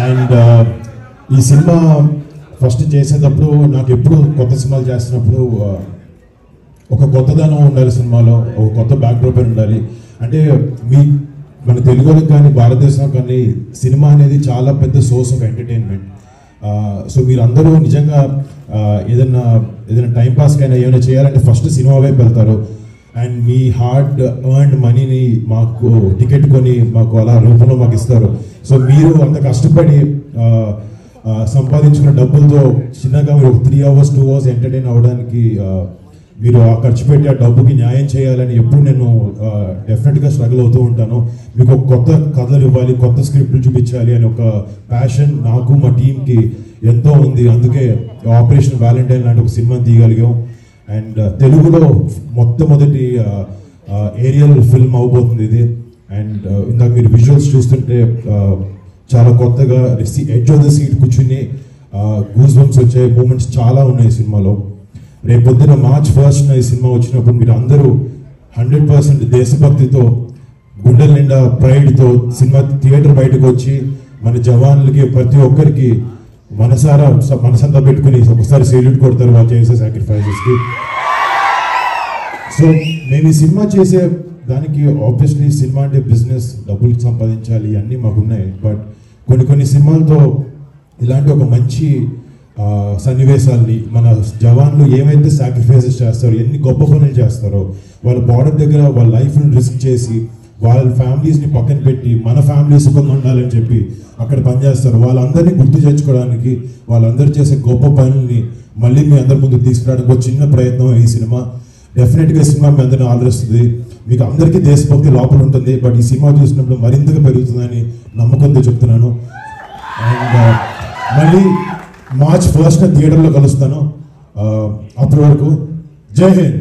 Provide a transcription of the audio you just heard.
And ఈ cinema first చేసేటప్పుడు నాకు ఎప్పుడు కొత్త సినిమాలు చేస్తున్నప్పుడు ఒక కొత్తదనం ఉండాలి సినిమాలో, ఒక కొత్త బ్యాక్డ్రాప్ ఉండాలి. అంటే మన తెలుగులకు కానీ భారతదేశం కానీ సినిమా అనేది చాలా పెద్ద సోర్స్ ఆఫ్ ఎంటర్టైన్మెంట్. సో మీరందరూ నిజంగా ఏదైనా టైంపాస్కైనా ఏమైనా చేయాలంటే ఫస్ట్ సినిమా వైపు వెళ్తారు. అండ్ మీ హార్డ్ ఎర్న్డ్ మనీని మాకు టికెట్ కొని మాకు అలా రూపంలో మాకు ఇస్తారు. సో మీరు అంత కష్టపడి సంపాదించుకున్న డబ్బులతో చిన్నగా మీరు 3 hours 2 hours ఎంటర్టైన్ అవ్వడానికి మీరు ఆ ఖర్చు పెట్టి ఆ డబ్బుకి న్యాయం చేయాలని ఎప్పుడు నేను డెఫినెట్గా స్ట్రగుల్ అవుతూ ఉంటాను. మీకు ఒక కొత్త కథలు ఇవ్వాలి, కొత్త స్క్రిప్ట్లు చూపించాలి అని ఒక ప్యాషన్ నాకు మా టీంకి ఎంతో ఉంది. అందుకే ఆపరేషన్ వ్యాలంటైన్ లాంటి ఒక సినిమా తీయగలిగాం. అండ్ తెలుగులో మొట్టమొదటి ఏరియల్ ఫిల్మ్ అవబోతుంది ఇది. అండ్ ఇందాక మీరు విజువల్స్ చూస్తుంటే చాలా కొత్తగా ఎడ్జ్ ఆఫ్ ద సీట్ కూర్చుని గూస్ బంప్స్ వచ్చే మూమెంట్స్ చాలా ఉన్నాయి సినిమాలో. రేపు పొద్దున March 1st ఈ సినిమా వచ్చినప్పుడు మీరు అందరూ 100% దేశభక్తితో గుండెల నిండా ప్రైడ్తో సినిమా థియేటర్ బయటకు వచ్చి మన జవాన్లకి ప్రతి ఒక్కరికి మనసంతా పెట్టుకుని ఒకసారి సెల్యూట్ కొడతారు వాళ్ళు చేసే సాక్రిఫైసెస్కి. సో మేము ఈ సినిమా చేసే దానికి ఆబ్వియస్లీ సినిమా అంటే బిజినెస్, డబ్బులు సంపాదించాలి అన్నీ మాకున్నాయి. బట్ కొన్ని సినిమాలతో ఇలాంటి ఒక మంచి సన్నివేశాలని మన జవాన్లు ఏమైతే సాక్రిఫైసెస్ చేస్తారో, ఎన్ని గొప్ప పనులు చేస్తారో, వాళ్ళ బార్డర్ దగ్గర వాళ్ళ లైఫ్ని రిస్క్ చేసి వాళ్ళ ఫ్యామిలీస్ని పక్కన పెట్టి మన ఫ్యామిలీ సుఖంగా ఉండాలని చెప్పి అక్కడ పనిచేస్తారు. వాళ్ళందరినీ గుర్తు తెచ్చుకోవడానికి, వాళ్ళందరూ చేసే గొప్ప పనుల్ని మళ్ళీ మీ అందరి ముందు తీసుకురావడానికి ఒక చిన్న ప్రయత్నం ఈ సినిమా. డెఫినెట్గా సినిమా మీ అందరిని ఆదరిస్తుంది. మీకు అందరికీ దేశభక్తి లోపల ఉంటుంది, బట్ ఈ సినిమా చూసినప్పుడు మరింతగా పెరుగుతుందని నమ్మకంతో చెప్తున్నాను. అండ్ మళ్ళీ March 1st థియేటర్లో కలుస్తాను. అప్పటి వరకు జై హింద్.